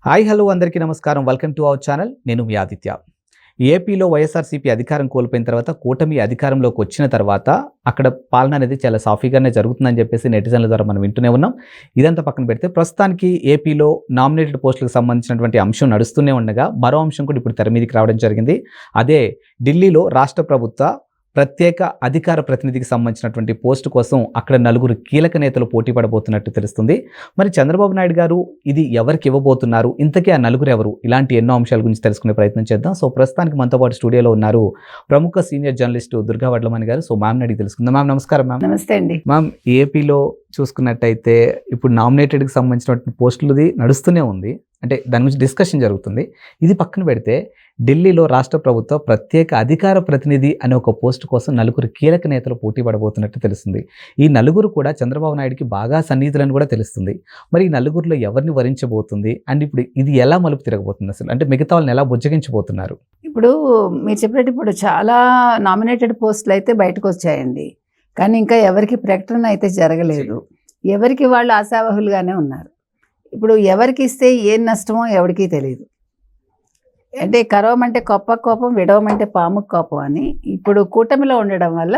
Hi hello అందరికీ నమస్కారం. Welcome to our channel. నేను మీ ఆదిత్య. ఏపీలో వైఎస్ఆర్సీపీ అధికారం కోల్పోయిన తర్వాత కూటమి అధికారంలోకి వచ్చిన తర్వాత అక్కడ పాలన అనేది చాలా సాఫీగానే జరుగుతుందని చెప్పేసి నెటిజన్ల ద్వారా మనం వింటూనే ఉన్నాం. ఇదంతా పక్కన పెడితే ప్రస్తుతానికి ఏపీలో నామినేటెడ్ పోస్టులకు సంబంధించినటువంటి అంశం నడుస్తూనే ఉండగా మరో అంశం కూడా ఇప్పుడు తెర మీదకి రావడం జరిగింది. అదే ఢిల్లీలో రాష్ట్ర ప్రభుత్వ ప్రత్యేక అధికార ప్రతినిధికి సంబంధించినటువంటి పోస్టు కోసం అక్కడ నలుగురు కీలక నేతలు పోటీ పడబోతున్నట్టు తెలుస్తుంది. మరి చంద్రబాబు నాయుడు గారు ఇది ఎవరికి ఇవ్వబోతున్నారు, ఇంతకీ ఆ నలుగురు ఎవరు, ఇలాంటి ఎన్నో అంశాల గురించి తెలుసుకునే ప్రయత్నం చేద్దాం. సో ప్రస్తుతానికి మనతో పాటు స్టూడియోలో ఉన్నారు ప్రముఖ సీనియర్ జర్నలిస్టు దుర్గా వడ్లమణి గారు. సో మ్యామ్ అడిగి తెలుసుకుందాం. మ్యామ్ నమస్కారం. మ్యామ్ నమస్తే అండి. మ్యామ్, ఏపీలో చూసుకున్నట్టయితే ఇప్పుడు నామినేటెడ్కి సంబంధించినటువంటి పోస్టులది నడుస్తూనే ఉంది, అంటే దాని గురించి డిస్కషన్ జరుగుతుంది. ఇది పక్కన పెడితే ఢిల్లీలో రాష్ట్ర ప్రభుత్వ ప్రత్యేక అధికార ప్రతినిధి అనే ఒక పోస్టు కోసం నలుగురు కీలక నేతలు పోటీ పడబోతున్నట్టు తెలుస్తుంది. ఈ నలుగురు కూడా చంద్రబాబు నాయుడుకి బాగా సన్నిహితులని కూడా తెలుస్తుంది. మరి ఈ నలుగురిలో ఎవరిని వరించబోతుంది అండ్ ఇప్పుడు ఇది ఎలా మలుపు తిరగబోతుంది, అసలు అంటే మిగతా వాళ్ళని ఎలా బుజ్జగించబోతున్నారు? ఇప్పుడు మీరు చెప్పినట్టు ఇప్పుడు చాలా నామినేటెడ్ పోస్టులు అయితే బయటకు వచ్చాయండి, కానీ ఇంకా ఎవరికి ప్రకటన అయితే జరగలేదు. ఎవరికి వాళ్ళు ఆశావహులుగానే ఉన్నారు. ఇప్పుడు ఎవరికి ఇస్తే ఏం నష్టమో ఎవరికీ తెలియదు. అంటే కరవమంటే కొప్ప కోపం, విడవమంటే పాము కోపం అని ఇప్పుడు కూటమిలో ఉండడం వల్ల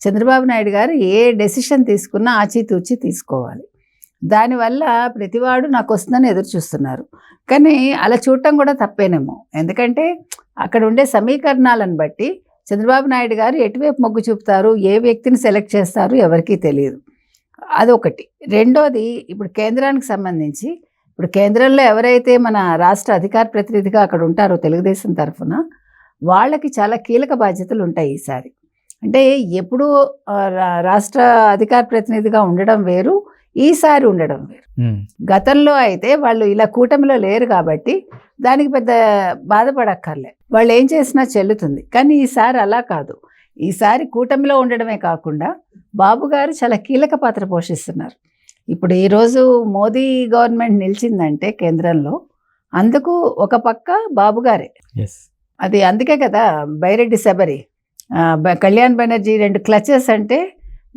చంద్రబాబు నాయుడు గారు ఏ డెసిషన్ తీసుకున్నా ఆచితూచి తీసుకోవాలి. దానివల్ల ప్రతివాడు నాకు వస్తుందని ఎదురు చూస్తున్నారు. కానీ అలా చూడటం కూడా తప్పేనేమో, ఎందుకంటే అక్కడ ఉండే సమీకరణాలను బట్టి చంద్రబాబు నాయుడు గారు ఎటువైపు మొగ్గు చూపుతారు, ఏ వ్యక్తిని సెలెక్ట్ చేస్తారు ఎవరికీ తెలియదు. అదొకటి. రెండోది, ఇప్పుడు కేంద్రానికి సంబంధించి ఇప్పుడు కేంద్రంలో ఎవరైతే మన రాష్ట్ర అధికార ప్రతినిధిగా అక్కడ ఉంటారో తెలుగుదేశం తరఫున, వాళ్ళకి చాలా కీలక బాధ్యతలు ఉంటాయి ఈసారి. అంటే ఎప్పుడూ రాష్ట్ర అధికార ప్రతినిధిగా ఉండడం వేరు, ఈసారి ఉండడం వేరు. గతంలో అయితే వాళ్ళు ఇలా కూటమిలో లేరు కాబట్టి దానికి పెద్ద బాధపడక్కర్లే, వాళ్ళు ఏం చేసినా చెల్లుతుంది. కానీ ఈసారి అలా కాదు. ఈసారి కూటమిలో ఉండడమే కాకుండా బాబు గారు చాలా కీలక పాత్ర పోషిస్తున్నారు. ఇప్పుడు ఈరోజు మోదీ గవర్నమెంట్ నిలిచిందంటే కేంద్రంలో, అందుకు ఒక పక్క బాబు గారే. అది అందుకే కదా బైరెడ్డి శబరి, కళ్యాణ్ బెనర్జీ 2 క్లచెస్ అంటే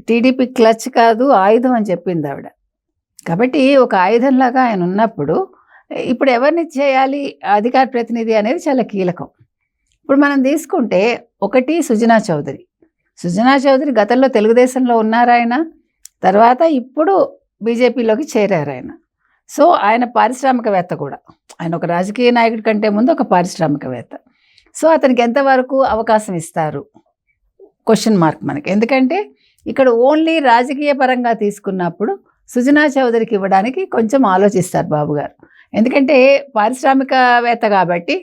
టీడీపీ క్లచ్ కాదు ఆయుధం అని చెప్పింది ఆవిడ. కాబట్టి ఒక ఆయుధంలాగా ఆయన ఉన్నప్పుడు ఇప్పుడు ఎవరిని చేయాలి అధికార ప్రతినిధి అనేది చాలా కీలకం. ఇప్పుడు మనం తీసుకుంటే ఒకటి సుజనా చౌదరి. సుజనా చౌదరి గతంలో తెలుగుదేశంలో ఉన్నారు ఆయన, తర్వాత ఇప్పుడు బీజేపీలోకి చేరారు ఆయన. సో ఆయన పారిశ్రామికవేత్త కూడా, ఆయన ఒక రాజకీయ నాయకుడి కంటే ముందు ఒక పారిశ్రామికవేత్త. సో అతనికి ఎంతవరకు అవకాశం ఇస్తారు క్వశ్చన్ మార్క్ మనకి. ఎందుకంటే ఇక్కడ ఓన్లీ రాజకీయ పరంగా తీసుకున్నప్పుడు సుజనా చౌదరికి ఇవ్వడానికి కొంచెం ఆలోచిస్తారు బాబు గారు. ఎందుకంటే పారిశ్రామికవేత్త కాబట్టి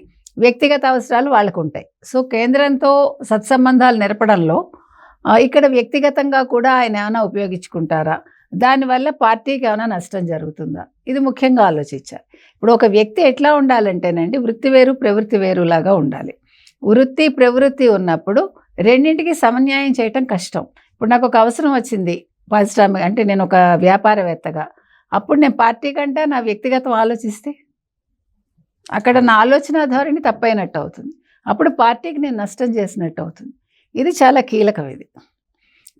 వ్యక్తిగత అవసరాలు వాళ్ళకు ఉంటాయి. సో కేంద్రంతో సత్సంబంధాలు నెరపడంలో ఇక్కడ వ్యక్తిగతంగా కూడా ఆయన ఏమైనా ఉపయోగించుకుంటారా, దానివల్ల పార్టీకి ఏమైనా నష్టం జరుగుతుందా, ఇది ముఖ్యంగా ఆలోచించాలి. ఇప్పుడు ఒక వ్యక్తి ఎట్లా ఉండాలంటేనండి, వృత్తి వేరు ప్రవృత్తి వేరులాగా ఉండాలి. వృత్తి ప్రవృత్తి ఉన్నప్పుడు రెండింటికి సమన్యాయం చేయటం కష్టం. ఇప్పుడు నాకు ఒక అవసరం వచ్చింది పారిశ్రామిక, అంటే నేను ఒక వ్యాపారవేత్తగా, అప్పుడు నేను పార్టీ కంటే నా వ్యక్తిగతం ఆలోచిస్తే అక్కడ నా ఆలోచన ధోరణి తప్పైనట్టు అవుతుంది. అప్పుడు పార్టీకి నేను నష్టం చేసినట్టు అవుతుంది. ఇది చాలా కీలకం ఇది.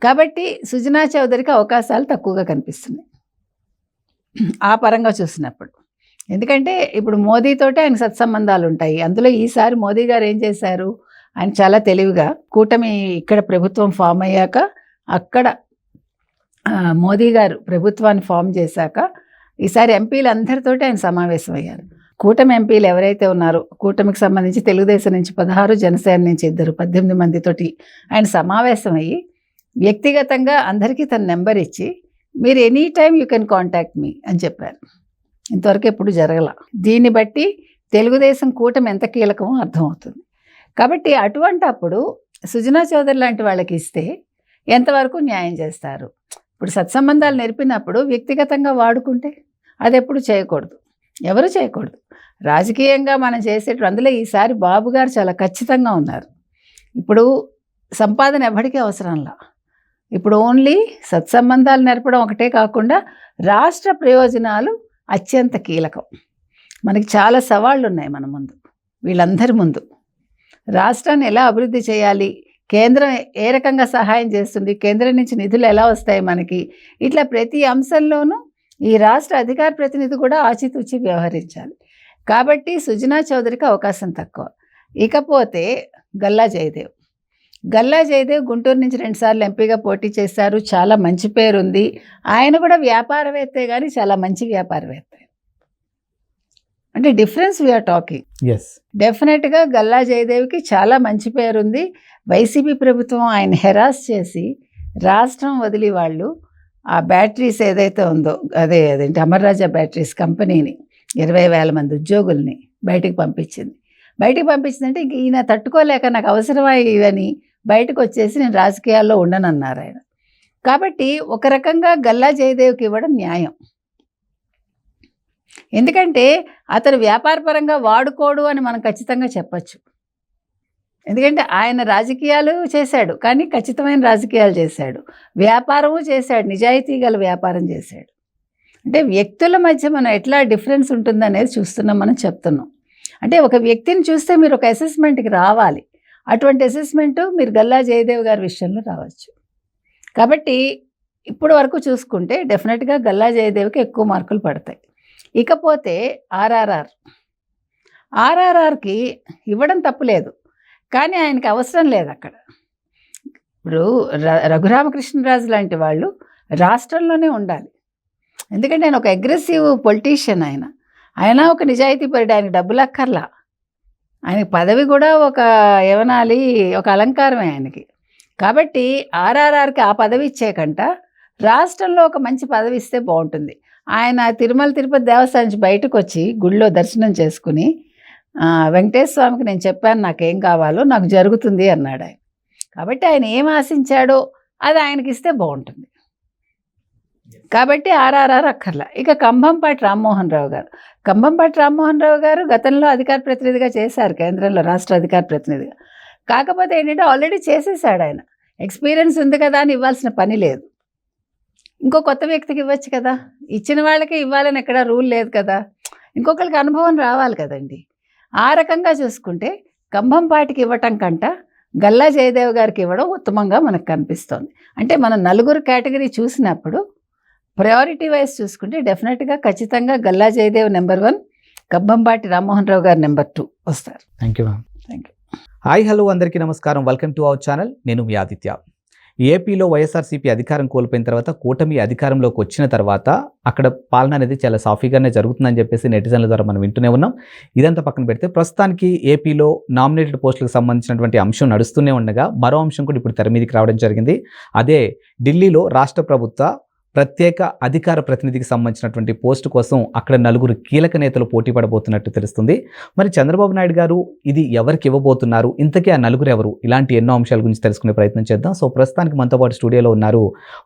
కాబట్టి సుజనా చౌదరికి అవకాశాలు తక్కువగా కనిపిస్తున్నాయి ఆ పరంగా చూసినప్పుడు. ఎందుకంటే ఇప్పుడు మోదీతోటే ఆయన సత్సంబంధాలు ఉంటాయి. అందులో ఈసారి మోదీ గారు ఏం చేశారు, ఆయన చాలా తెలివిగా కూటమి ఇక్కడ ప్రభుత్వం ఫామ్ అయ్యాక, అక్కడ మోదీ గారు ప్రభుత్వాన్ని ఫామ్ చేశాక ఈసారి ఎంపీలు అందరితోటి ఆయన సమావేశం అయ్యారు. కూటమి ఎంపీలు ఎవరైతే ఉన్నారో, కూటమికి సంబంధించి తెలుగుదేశం నుంచి 16, జనసేన నుంచి 2, 18 మందితోటి ఆయన సమావేశం అయ్యి వ్యక్తిగతంగా అందరికీ తన నెంబర్ ఇచ్చి, మీరు any time you can contact me అని చెప్పారు. ఇంతవరకు ఎప్పుడు జరగల. దీన్ని బట్టి తెలుగుదేశం కూటమి ఎంత కీలకమో అర్థమవుతుంది. కాబట్టి అటువంటి అప్పుడు సుజనా చౌదరి లాంటి వాళ్ళకి ఇస్తే ఎంతవరకు న్యాయం చేస్తారు? ఇప్పుడు సత్సంబంధాలు నెరిపినప్పుడు వ్యక్తిగతంగా వాడుకుంటే అది ఎప్పుడు చేయకూడదు, ఎవరు చేయకూడదు. రాజకీయంగా మనం చేసేటప్పుడు అందులో ఈసారి బాబు గారు చాలా ఖచ్చితంగా ఉన్నారు. ఇప్పుడు సంపాదన ఎవరికీ అవసరంలా, ఇప్పుడు ఓన్లీ సత్సంబంధాలు నెరపడం ఒకటే కాకుండా రాష్ట్ర ప్రయోజనాలు అత్యంత కీలకం. మనకి చాలా సవాళ్ళు ఉన్నాయి మన ముందు, వీళ్ళందరి ముందు. రాష్ట్రాన్ని ఎలా అభివృద్ధి చేయాలి, కేంద్రం ఏ రకంగా సహాయం చేస్తుంది, కేంద్రం నుంచి నిధులు ఎలా వస్తాయి మనకి, ఇట్లా ప్రతి అంశంలోనూ ఈ రాష్ట్ర అధికార ప్రతినిధి కూడా ఆచితూచి వ్యవహరించాలి. కాబట్టి సుజనా చౌదరికి అవకాశం తక్కువ. ఇకపోతే గల్లా జయదేవ్. గల్లా జయదేవ్ గుంటూరు నుంచి 2 సార్లు ఎంపీగా పోటీ చేశారు. చాలా మంచి పేరుంది. ఆయన కూడా వ్యాపారవేత్తే కానీ చాలా మంచి వ్యాపారవేత్త. అంటే డిఫరెన్స్ వీఆర్ టాకింగ్. ఎస్. డెఫినెట్గా గల్లా జయదేవ్కి చాలా మంచి పేరుంది. వైసీపీ ప్రభుత్వం ఆయన హెరాస్ చేసి రాష్ట్రం వదిలి వాళ్ళు ఆ బ్యాటరీస్ ఏదైతే ఉందో అదేంటి అమర్ రాజా బ్యాటరీస్ కంపెనీని 20,000 మంది ఉద్యోగుల్ని బయటికి పంపించిందంటే ఇంక ఈయన తట్టుకోలేక నాకు అవసరమా ఇవని బయటకు వచ్చేసి నేను రాజకీయాల్లో ఉండనన్నారు ఆయన. కాబట్టి ఒక రకంగా గల్లా జయదేవ్కి ఇవ్వడం న్యాయం. ఎందుకంటే అతను వ్యాపారపరంగా వాడుకోడు అని మనం ఖచ్చితంగా చెప్పచ్చు. ఎందుకంటే ఆయన రాజకీయాలు చేశాడు, కానీ ఖచ్చితమైన రాజకీయాలు చేశాడు, వ్యాపారము చేశాడు, నిజాయితీ గల వ్యాపారం చేశాడు. అంటే వ్యక్తుల మధ్య మనం ఎట్లా డిఫరెన్స్ ఉంటుందనేది చూస్తున్నాం, మనం చెప్తున్నాం. అంటే ఒక వ్యక్తిని చూస్తే మీరు ఒక అసెస్మెంట్కి రావాలి. అటువంటి అసెస్మెంటు మీరు గల్లా జయదేవ్ గారి విషయంలో రావచ్చు. కాబట్టి ఇప్పుడు వరకు చూసుకుంటే డెఫినెట్గా గల్లా జయదేవ్కి ఎక్కువ మార్కులు పడతాయి. ఇకపోతే ఆర్ఆర్ఆర్కి ఇవ్వడం తప్పులేదు, కానీ ఆయనకి అవసరం లేదు అక్కడ. ఇప్పుడు రఘురామకృష్ణరాజు లాంటి వాళ్ళు రాష్ట్రంలోనే ఉండాలి. ఎందుకంటే ఆయన ఒక అగ్రెసివ్ పొలిటీషియన్. ఆయన ఒక నిజాయితీ పరుడు. ఆయనకి డబ్బులు అక్కర్లా. ఆయనకి పదవి కూడా ఒక ఏమనాలి, ఒక అలంకారమే ఆయనకి. కాబట్టి ఆర్ఆర్ఆర్కి ఆ పదవి ఇచ్చేకంట రాష్ట్రంలో ఒక మంచి పదవి ఇస్తే బాగుంటుంది. ఆయన తిరుమల తిరుపతి దేవస్థానం నుంచి బయటకు వచ్చి గుడిలో దర్శనం చేసుకుని వెంకటేశ్వర స్వామికి నేను చెప్పాను నాకేం కావాలో నాకు జరుగుతుంది అన్నాడు ఆయన. కాబట్టి ఆయన ఏం ఆశించాడో అది ఆయనకి ఇస్తే బాగుంటుంది. కాబట్టి ఆర్ఆర్ఆర్ అక్కర్లా. ఇక కంభంపాటి రామ్మోహన్ రావు గారు గతంలో అధికార ప్రతినిధిగా చేశారు, కేంద్రంలో రాష్ట్ర అధికార ప్రతినిధిగా. కాకపోతే ఏంటంటే ఆల్రెడీ చేసేసాడు ఆయన. ఎక్స్పీరియన్స్ ఉంది కదా అని ఇవ్వాల్సిన పని లేదు. ఇంకో కొత్త వ్యక్తికి ఇవ్వచ్చు కదా. ఇచ్చిన వాళ్ళకే ఇవ్వాలని ఎక్కడా రూల్ లేదు కదా. ఇంకొకరికి అనుభవం రావాలి కదండి. ఆ రకంగా చూసుకుంటే కంభంపాటికి ఇవ్వటం కంట గల్లా జయదేవ్ గారికి ఇవ్వడం ఉత్తమంగా మనకు కనిపిస్తోంది. అంటే మనం నలుగురు కేటగిరీ చూసినప్పుడు ప్రయారిటీ వైజ్ చూసుకుంటే డెఫినెట్గా ఖచ్చితంగా గల్లా జయదేవ్ నెంబర్ 1, కంభంపాటి రామ్మోహన్ రావు గారు నెంబర్ 2 వస్తారు. Thank you ma'am. Thank you. Hi hello అందరికీ నమస్కారం. Welcome to our channel. నేను మీ ఆదిత్య. ఏపీలో వైఎస్ఆర్సీపీ అధికారం కోల్పోయిన తర్వాత కూటమి అధికారంలోకి వచ్చిన తర్వాత అక్కడ పాలన అనేది చాలా సాఫీగానే జరుగుతుందని చెప్పేసి నెటిజన్ల ద్వారా మనం వింటూనే ఉన్నాం. ఇదంతా పక్కన పెడితే ప్రస్తుతానికి ఏపీలో నామినేటెడ్ పోస్టులకు సంబంధించినటువంటి అంశం నడుస్తూనే ఉండగా మరో అంశం కూడా ఇప్పుడు తెర మీదకి రావడం జరిగింది. అదే ఢిల్లీలో రాష్ట్ర ప్రభుత్వ ప్రత్యేక అధికార ప్రతినిధికి సంబంధించినటువంటి పోస్టు కోసం అక్కడ 4 కీలక నేతలు పోటీ పడబోతున్నట్టు తెలుస్తుంది. మరి చంద్రబాబు నాయుడు గారు ఇది ఎవరికి ఇవ్వబోతున్నారు, ఇంతకీ ఆ 4 ఎవరు, ఇలాంటి ఎన్నో అంశాల గురించి తెలుసుకునే ప్రయత్నం చేద్దాం. సో ప్రస్తుతానికి మనతో పాటు స్టూడియోలో ఉన్నారు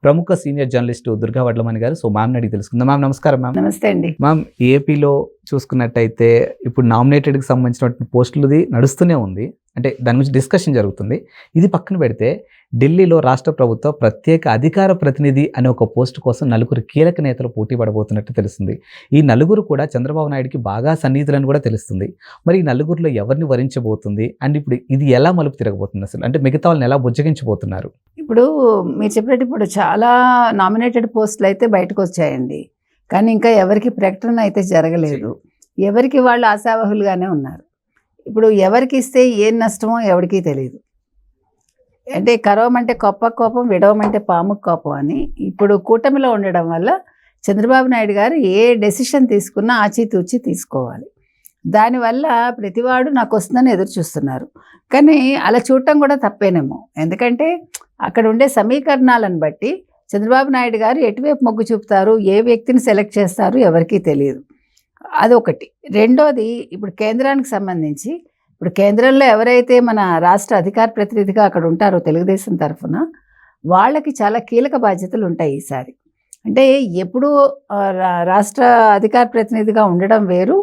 ప్రముఖ సీనియర్ జర్నలిస్టు దుర్గా వడ్లమణి గారు. సో మ్యామ్ అడిగి తెలుసుకుందాం. మ్యామ్ నమస్కారం. మ్యామ్ నమస్తే అండి. మ్యామ్, ఏపీలో చూసుకున్నట్టయితే ఇప్పుడు నామినేటెడ్కి సంబంధించినటువంటి పోస్టులది నడుస్తూనే ఉంది, అంటే దాని గురించి డిస్కషన్ జరుగుతుంది. ఇది పక్కన పెడితే ఢిల్లీలో రాష్ట్ర ప్రభుత్వ ప్రత్యేక అధికార ప్రతినిధి అనే ఒక పోస్టు కోసం 4 కీలక నేతలు పోటీ పడబోతున్నట్టు తెలుస్తుంది. ఈ 4 కూడా చంద్రబాబు నాయుడుకి బాగా సన్నిహితులని కూడా తెలుస్తుంది. మరి ఈ 4 ఎవరిని వరించబోతుంది అండ్ ఇప్పుడు ఇది ఎలా మలుపు తిరగబోతుంది, అసలు అంటే మిగతా వాళ్ళని ఎలా బుజ్జగించబోతున్నారు? ఇప్పుడు మీరు చెప్పినట్టు ఇప్పుడు చాలా నామినేటెడ్ పోస్టులు అయితే బయటకు వచ్చాయండి, కానీ ఇంకా ఎవరికి ప్రకటన అయితే జరగలేదు. ఎవరికి వాళ్ళు ఆశావహులుగానే ఉన్నారు. ఇప్పుడు ఎవరికి ఇస్తే ఏం నష్టమో ఎవరికీ తెలియదు. అంటే కరవమంటే కోపం, విడవమంటే పాముకు కోపం అని ఇప్పుడు కూటమిలో ఉండడం వల్ల చంద్రబాబు నాయుడు గారు ఏ డెసిషన్ తీసుకున్నా ఆచితూచి తీసుకోవాలి. దానివల్ల ప్రతివాడు నాకు వస్తుందని ఎదురు చూస్తున్నారు. కానీ అలా చూడటం కూడా తప్పేనేమో, ఎందుకంటే అక్కడ ఉండే సమీకరణాలను బట్టి చంద్రబాబు నాయుడు గారు ఎటువైపు మొగ్గు చూపుతారు, ఏ వ్యక్తిని సెలెక్ట్ చేస్తారు ఎవరికీ తెలియదు. అదొకటి. రెండోది, ఇప్పుడు కేంద్రానికి సంబంధించి ఇప్పుడు కేంద్రంలో ఎవరైతే మన రాష్ట్ర అధికార ప్రతినిధిగా అక్కడ ఉంటారో తెలుగుదేశం తరఫున వాళ్ళకి చాలా కీలక బాధ్యతలు ఉంటాయి ఈసారి. అంటే ఎప్పుడూ రాష్ట్ర అధికార ప్రతినిధిగా ఉండడం వేరు,